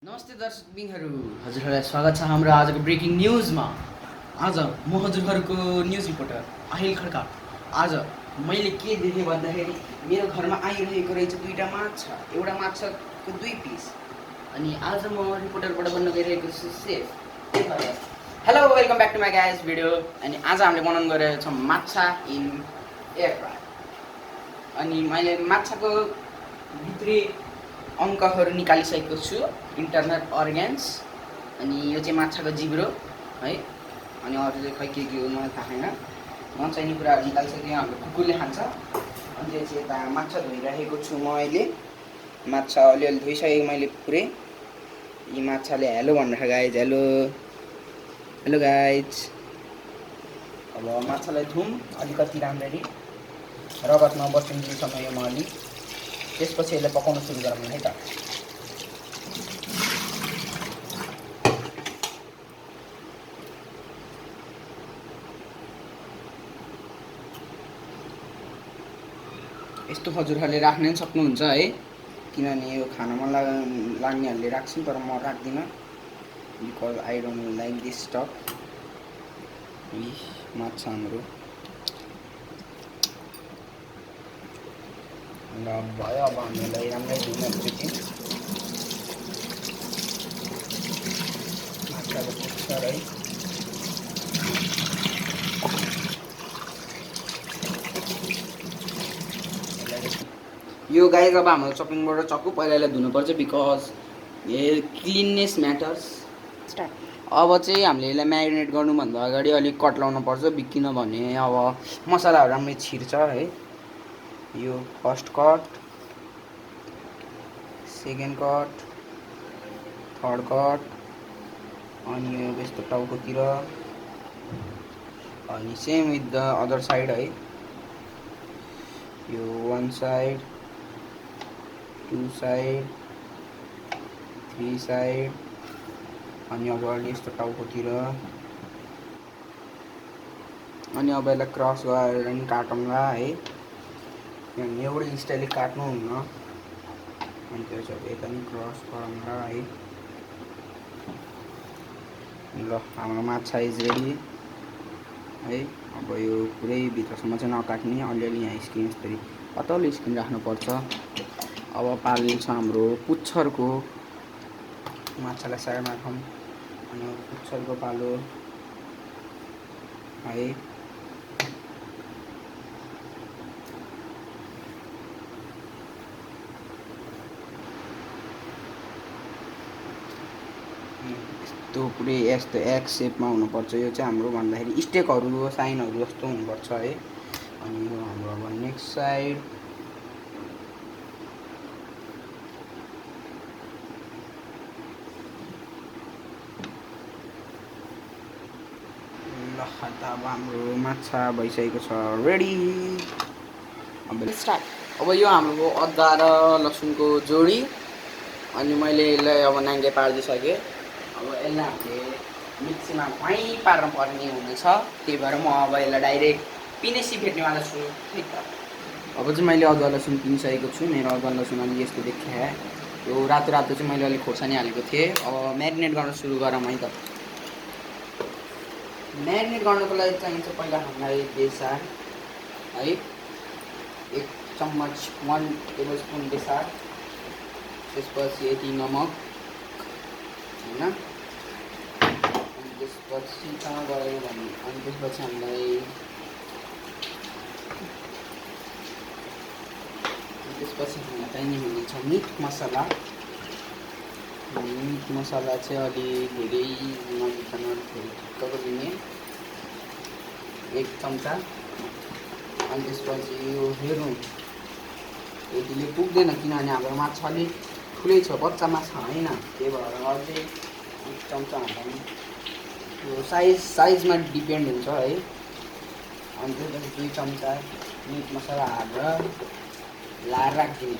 नमस्ते दर्शकबिनहरू, हजुरहरूलाई स्वागत छ हाम्रो आजको ब्रेकिङ न्युजमा। आज म हजुरहरूको न्युज रिपोर्टर अहिल खड्का। आज मैले के देखेँ भन्दाखेरि मेरो घरमा आइरहेको रहेछ दुईवटा माछा, एउटा माछाको 2 पिस। अनि आज म रिपोर्टरबाट बन्न गइरहेको छु safe. Hello, welcome back to my guys video. अनि आज हामीले बनाउनु गइरहेको छौँ माछा इन एयर फ्राई। अनि मैले माछाको भित्री अङ्कहरू निकालिसकेको छु, इन्टरनल अर्ग्यान्स। अनि यो चाहिँ माछाको जिब्रो है। अनि अरू चाहिँ खै के हो मलाई थाहा छैन। नचाहिने कुराहरू निकालिसकेँ, हाम्रो कुकुरले खान्छ। अनि त्यो चाहिँ यता माछा धोइरहेको छु म अहिले। माछा अलिअलि धोइसकेँ मैले पुरै। यी माछाले हेलो भनेर गाइज, हेलो हेलो गाइज। अब माछालाई धुम अलिकति राम्ररी, रगत नबस्नुसम्म यो म अलि, त्यसपछि यसलाई पकाउन सुरु गरौँ है त। यस्तो हजुरहरूले राख्न पनि सक्नुहुन्छ है, किनभने यो खानामा लाग्नेहरूले राख्छन्, तर म राख्दिनँ because I don't like this stuff. माछा हाम्रो ल भयो। अब हामीलाई राम्रै धुनपछि माछाको पुच्छर है। यो गाइज अब हाम्रो चपिङबाट चक्कु पहिला यसलाई धुनुपर्छ बिकज क्लिननेस म्याटर्स। अब चाहिँ हामीले यसलाई म्यारिनेट गर्नुभन्दा अगाडि अलिक कट लाउनु पर्छ, किनभने अब मसलाहरू राम्रै छिर्छ है। यो first cut, second cut, third cut, अनि यो यस्तो टाउकोतिर, अनि same with the other side है। यो 1 साइड, 2 साइड, 3 साइड, अनि अब अलि यस्तो टाउकोतिर। अनि अब यसलाई क्रस गरेर नि काटौँला है, किनभने एउटै स्टाइलले काट्नुहुन्न। अनि त्यसपछि यता नि क्रस गरौँला है। ल हाम्रो माछा इज रेडी है। अब यो पुरै भित्रसम्म चाहिँ नकाट्ने, अलिअलि यहाँ स्किन यस्तरी पातलो स्किन राख्नुपर्छ। अब पाल्ने छ हाम्रो पुच्छरको, माछालाई साइडमा राखौँ। अनि पुच्छरको पालो है। यस्तो पुरै यस्तो एक्स सेपमा हुनुपर्छ। यो चाहिँ हाम्रो भन्दाखेरि स्टेकहरू साइनहरू जस्तो हुनुपर्छ है। अनि यो हाम्रो अब नेक्स्ट साइड, ल त अब हाम्रो माछा भइसकेको छ रेडी। अब स्टार्ट। अब यो हाम्रो अदुवा र लसुनको जोडी, अनि मैले यसलाई अब नाङ्गे पारिदिइसकेँ। अब यसलाई हामीले मिक्सीमा भुइँ पार्न पर्ने हुनेछ, त्यही भएर म अब यसलाई डाइरेक्ट पिनेसी फेर्नेवाला छु है त। अब चाहिँ मैले अदुवा लसुन पिनिसकेको छु। मेरो अदुवा लसुन अलि यस्तो देखिए, यो रातो रातो चाहिँ मैले अलिक खोर्सानी हालेको थिएँ। अब म्यारिनेट गर्न सुरु गरौँ है त। म्यारिनेट गर्नको लागि चाहिन्छ पहिला हामीलाई बेसार है, 1 चम्मच 1 टेबल स्पुन बेसार, त्यसपछि यति नमक होइन। अनि त्यसपछि कहाँ गयो भने, अनि त्यसपछि हामीलाई चाहिने हुनेछ मिट मसला। मिट मसला चाहिँ अलि धेरै नलिकन ठिक्कको दिने, 1 चम्चा। अनि त्यसपछि यो हेर्नु यतिले पुग्दैन, किनभने हाम्रो माछा अलिक ठुलै छ, बच्चा माछा होइन, त्यही भएर अझै 1 चम्चा हाल्नु। यो साइजमा डिपेन्ड हुन्छ है। अनि त्यसपछि 2 चम्चा मिट मसला हालेर लाएर राखिदिने।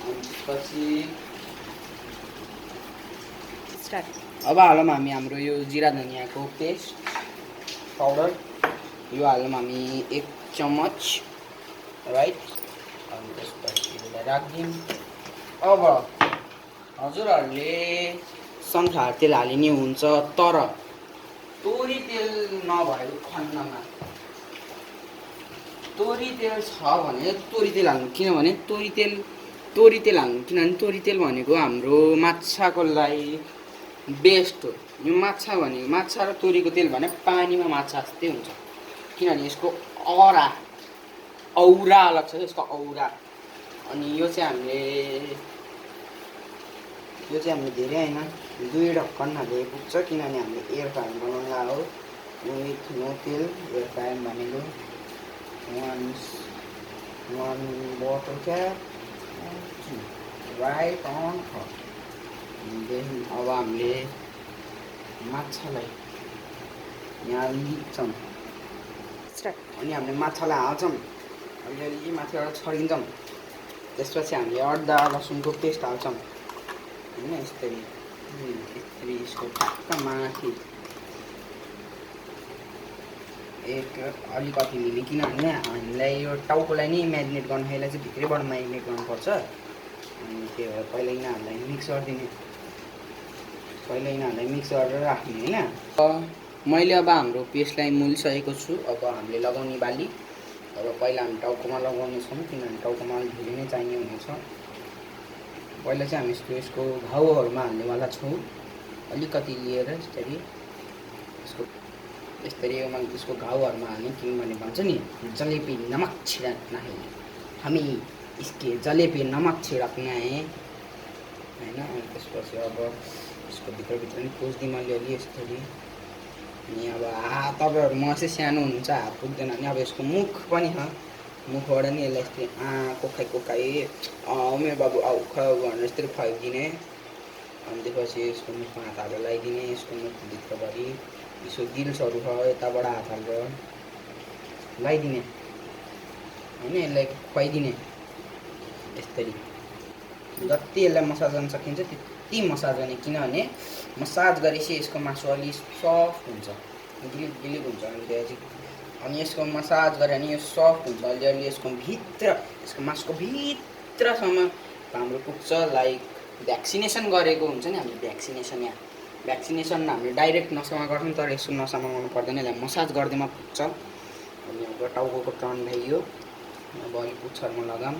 अनि त्यसपछि अब हालौँ हामी हाम्रो यो जिरा धनियाँको पेस्ट पाउडर, यो हालौँ हामी 1 चम्मच राइट। अनि त्यसपछि यसलाई राखिदिउँ। अब हजुरहरूले सनफ्लावर तेल हालिने हुन्छ, तर तोरी तेल नभएको खण्डमा तोरी तेल छ भने तोरी तेल हाल्नु, किनभने तोरी तेल हाल्नु, किनभने तोरी तेल भनेको हाम्रो माछाको लागि बेस्ट हो। यो माछा भनेको, माछा र तोरीको तेल भने पानीमा माछा जस्तै हुन्छ, किनभने यसको औरा अलग छ, यसको औरा। अनि यो चाहिँ हामीले धेरै होइन, 2 ढक्कन हाले पुग्छ, किनभने हामीले एयर फ्रायर बनाउनु हो। विथ नो तेल एयर फ्रायर भनेको 1 bottle cap right on top। अब हामीले माछालाई यहाँ लिप्छौँ अनि हामीले माछालाई हाल्छौँ, अलिअलि माथिबाट छरिन्छौँ। त्यसपछि हामीले अदुवा लसुनको पेस्ट हाल्छौँ होइन, यसरी यसको ठ्याक्क माथि अलिकति लिने, किनभने हामीलाई यो टाउकोलाई नै म्यारिनेट गर्नु, यसलाई चाहिँ भित्रैबाट म्यारिनेट गर्नुपर्छ। अनि त्यो भएर पहिला यिनीहरूलाई मिक्स गरेर राख्ने होइन। मैले अब हाम्रो पेस्टलाई मोलिसकेको छु। अब हामीले लगाउने बाली, अब पहिला हामी टाउकोमा लगाउनेछौँ, किनभने टाउकोमा धेरै नै चाहिने हुनेछ। पहिला चाहिँ हामी यसको घाउहरूमा हाल्नेवाला छौँ, अलिकति लिएर यसरी यसको घाउहरूमा हाल्ने, किनभने भन्छ नि जलेबी नमक छिड़कना है, हामी इसके जलेबी नमक छिड़कना है होइन। अनि त्यसपछि अब यसको भित्र नि खोज्दिउँ अलिअलि यसरी। अनि अब तपाईँहरू म चाहिँ सानो हुनुहुन्छ, हात पुग्दैन भने अब यसको मुख पनि छ, मुखबाट नि यसलाई यस्तै कोखाइ मेरो बाबु आऊ खुवाऊ भनेर यस्तरी खुवाइदिने। अनि त्यसपछि यसको मुखमा हात हालेर लगाइदिने, यसको मुखभित्रभरि यसो गिल्सहरू छ, यताबाट हात हालेर लगाइदिने होइन, यसलाई खुवाइदिने यसरी। जति यसलाई मसाज गर्न सकिन्छ त्यति मसाज गर्ने, किनभने मसाज गरेपछि यसको मासु अलि सफ्ट हुन्छ, गिलिक हुन्छ। अनि यसको मसाज गऱ्यो भने यो सफ्ट हुन्छ, अलिअलि यसको मासुको भित्रसम्म हाम्रो पुग्छ। लाइक भ्याक्सिनेसन गरेको हुन्छ नि हामीले, भ्याक्सिनेसन हामीले डाइरेक्ट नसामा गर्छौँ, तर यसो नसामा गर्नु पर्दैन, यसलाई मसाज गर्दैमा पुग्छ। अनि अब टाउको टर्न भइयो, अब अलिक पुच्छरमा लगाऊँ,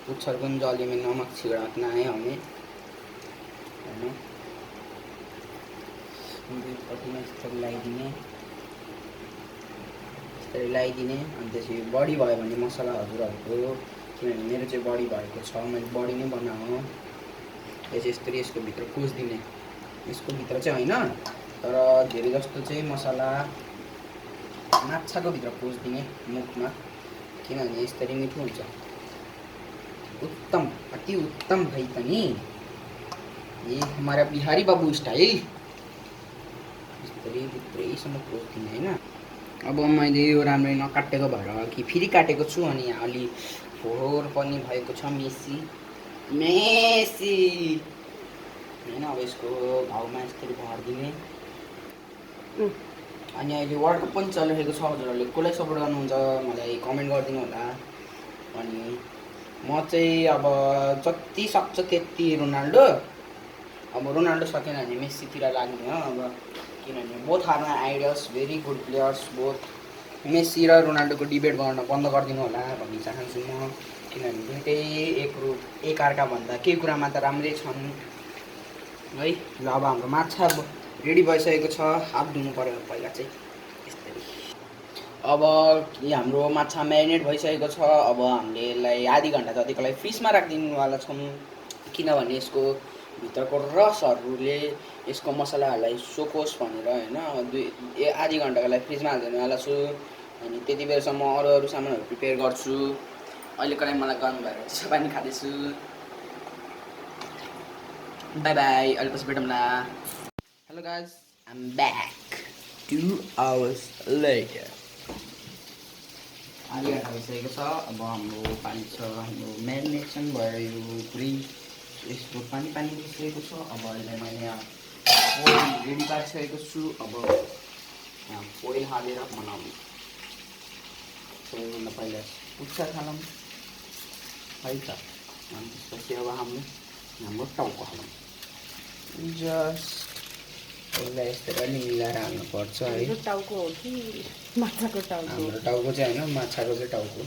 पुच्छर पनि जले में नमक छिड़कना है हमें होइन। दुईपट्टिमा यसरी लगाइदिने अनि त्यसपछि बढी भयो भने मसला हजुरहरूको, किनभने मेरो चाहिँ बढी भएको छ, मैले बढी नै बनाऊँ। यसरी यसको भित्र कोस्दिने, यसको भित्र चाहिँ होइन, तर धेरै जस्तो चाहिँ मसला माछाको भित्र कोस्दिने मुखमा, किनभने यसरी मिठो हुन्छ। उत्तम, अति उत्तम भाइ पनि, ये हमारा बिहारी बाबू स्टाइल। यसरी भित्रैसम्म कोस्दिने होइन। अब मैले यो राम्ररी नकाटेको भएर कि फेरि काटेको छु, अनि अलि फोहोर पनि भएको छ, मेसी होइन। अब यसको घाउमा यसरी भरिदिने। अनि अहिले वर्ल्ड कप पनि चलिरहेको छ, हजुरहरूले कसलाई सपोर्ट गर्नुहुन्छ मलाई कमेन्ट गरिदिनु होला। अनि म चाहिँ अब जति सक्छ त्यति रोनाल्डो, अब रोनाल्डो सकेन भने मेस्सीतिर लाग्ने हो। अब किनभने both are my idols, very good players both. Messi र रोनाल्डोको डिबेट गर्न बन्द गरिदिनु होला भन्ने चाहन्छु म, किनभने दुइटै एक अर्काभन्दा केही कुरामा त राम्रै छन् है। ल अब हाम्रो माछा रेडी भइसकेको छ, हात धुनु पर्यो पहिला चाहिँ यसरी। अब हाम्रो माछा म्यारिनेट भइसकेको छ, अब हामीले यसलाई आधी घन्टा जतिको लागि फ्रिजमा राखिदिनुवाला छौँ, किनभने यसको भित्रको रसहरूले यसको मसलाहरूलाई सोकोस् भनेर होइन। आधी घन्टाको लागि फ्रिजमा हालिदिनुवाला छु। अनि त्यति बेलासम्म अरू सामानहरू प्रिपेयर गर्छु। अहिलेको लागि मलाई गर्नु भएर चिसो पानी खाँदैछु। बाई बाई, अहिले पछि भेटौँला। Hello guys, I am back 2 hours later। आधी घन्टा भइसकेको छ। अब हाम्रो पानी छ, हाम्रो म्यारिनेसन भएर यो पुरै यस्तो पानी भइसकेको छ। अब अहिले मैले यहाँ फोइल रेडी पारिसकेको छु। अब यहाँ फोइल हालेर बनाउने। सबैभन्दा पहिला पुच्छर खालौँ है त, अनि त्यसपछि अब हामी हाम्रो टाउको हालौँ जस्ट यसलाई यस्तै मिलाएर हाल्नुपर्छ है हाम्रो टाउको हो कि माछाको टाउको हाम्रो टाउको चाहिँ होइन माछाको चाहिँ टाउको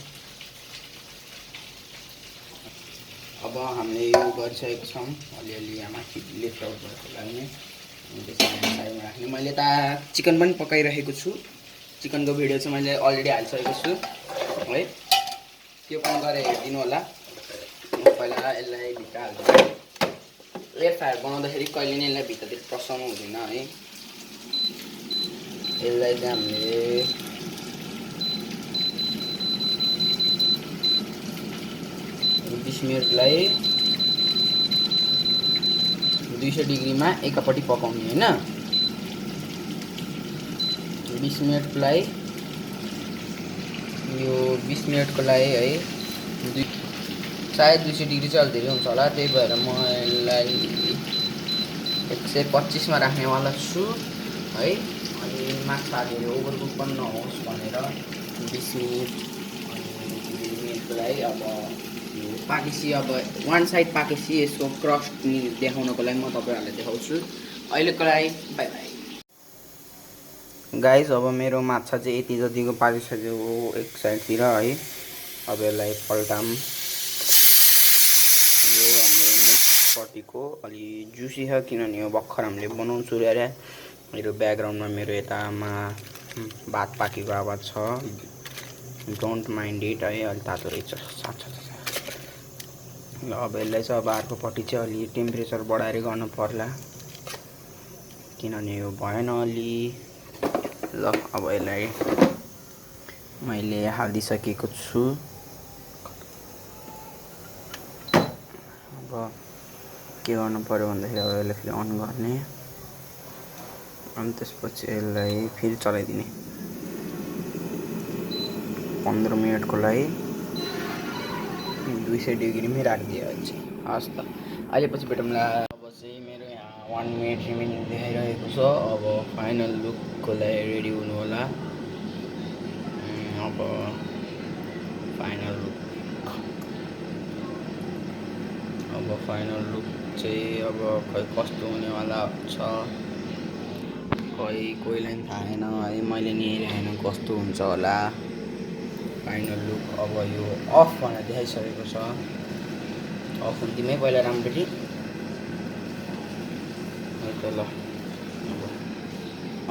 अब हामीले यो गरिसकेको छौँ अलिअलि यहाँ माथि लिफ्ट आउट गर्नको लागि नै त्यसरी साइडमा राख्ने मैले त चिकन पनि पकाइरहेको छु चिकनको भिडियो चाहिँ मैले अलरेडी हालिसकेको छु है त्यो पनि गरेर हेरिदिनु होला पहिला यसलाई भित्र हाल्छु एयर फ्रायर बनाउँदाखेरि कहिले नै यसलाई भित्रतिर पसाउनु हुँदैन है यसलाई चाहिँ हामीले 20 मिनटलाई 200 डिग्रीमा एकपट्टि पकाउने हैन 20 मिनटलाई यो 20 मिनटको लागि है सायद 200 डिग्री चाहिँ अलि धेरै हुन्छ होला त्यही भएर म यसलाई 125 मा राख्नेवाला छु है अनि माछा धेरै ओभरकुक पनि नहोस् भनेर 20 मिनट मिनटको लागि अब यो पाकेपछि अब वान साइड पाकेपछि यसको क्रस्ट देखाउनको लागि म तपाईहरुलाई देखाउँछु अहिलेको लागि बाइ बाइ गाइस अब मेरो माछा चाहिँ यति जतिको पाकिसक्यो एक साइडतिर है अब यसलाई पल्टाम यो हाम्रो पट्टिको अलि जुसी छ किनभने यो भर्खर हामीले बनाउँछु रे मेरो ब्याकग्राउन्डमा मेरो यतामा भात पाकेको आवाज छ डोन्ट माइन्ड इट है अलि तातो रहेछ ल अब यसलाई चाहिँ अब अर्कोपट्टि चाहिँ अलि टेम्परेचर बढाएर गर्नु पर्ला किनभने यो भएन अलि ल अब यसलाई मैले हालिदिसकेको छु अब के गर्नु पर्यो भन्दाखेरि अब यसलाई फेरि अन गर्ने अनि त्यसपछि यसलाई फेरि चलाइदिने 15 मिनटको लागि 200 डिग्रीमै राखिदिएपछि हस् त अहिले पछि भेटौँला अब चाहिँ मेरो यहाँ 1 मिनट रिमेनिङ देखाइरहेको छ अब फाइनल लुकको लागि रेडी हुनु होला अब फाइनल लुक चाहिँ अब खै कस्तो हुनेवाला छ खै कोहीलाई पनि थाहा छैन है मैले नि हेरेन कस्तो हुन्छ होला फाइनल लुक अब यो अफ भनेर देखाइसकेको छ अफ हुन्थ्यो पहिला राम्ररी त ल अब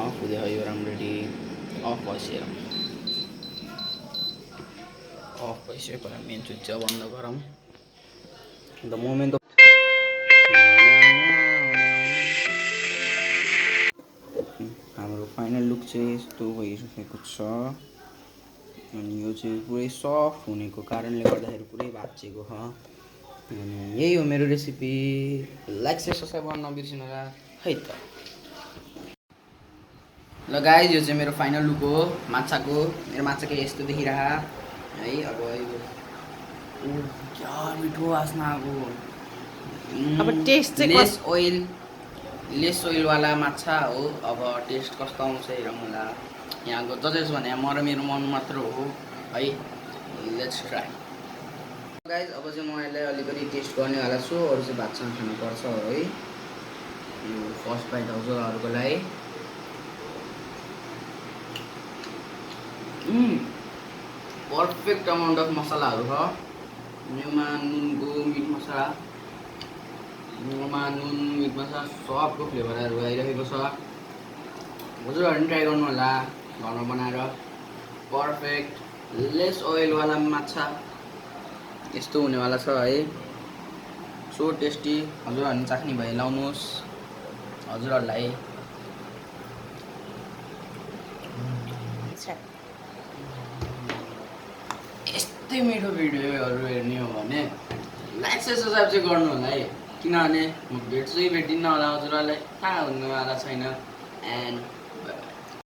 अफ हुँदै यो राम्ररी अफ भइसक्यो अफ भइसक्यो पहिला मेन स्विच चाहिँ बन्द गरौँ द मोमेन्ट हाम्रो फाइनल लुक चाहिँ यस्तो भइसकेको छ अनि यो चाहिँ पुरै सफ्ट हुनेको कारणले गर्दाखेरि पुरै भाँचिएको छ अनि यही हो मेरो रेसिपी लाइक शेयर सब्स्क्राइब गर्न नबिर्सिनु होला है त ल गाइस यो चाहिँ मेरो फाइनल लुक हो माछाको मेरो माछा के यस्तो देखिरहा है अब यो क्या मिठो वासना आएको अब टेस्ट चाहिँ लेस ओइल वाला माछा हो अब टेस्ट कस्तो आउँछ हेरौँ होला यहाँको जजेस भने म र मेरो मन मात्र हो है लेट्स ट्राई गाइस अब चाहिँ म यसलाई अलिकति टेस्ट गर्नेवाला छु अरू चाहिँ भातसँग खानुपर्छ है यो फर्स्ट बाइट हजुरहरूको लागि पर्फेक्ट अमाउन्ट अफ मसलाहरू छ योमा नुनको मिट मसला सबको फ्लेभरहरू आइरहेको छ हजुरहरू पनि ट्राई गर्नु होला घरमा बनाएर पर्फेक्ट लेस ओइलवाला माछा यस्तो हुनेवाला छ है सो टेस्टी हजुरहरू चाख्ने भए लाउनुहोस् हजुरहरूलाई यस्तै मिठो भिडियोहरू हेर्ने हो भने लाइक शेयर सब्स्क्राइब चाहिँ गर्नु होला है किनभने म भेट्दिनँ होला हजुरहरूलाई थाहा हुनेवाला छैन एन्ड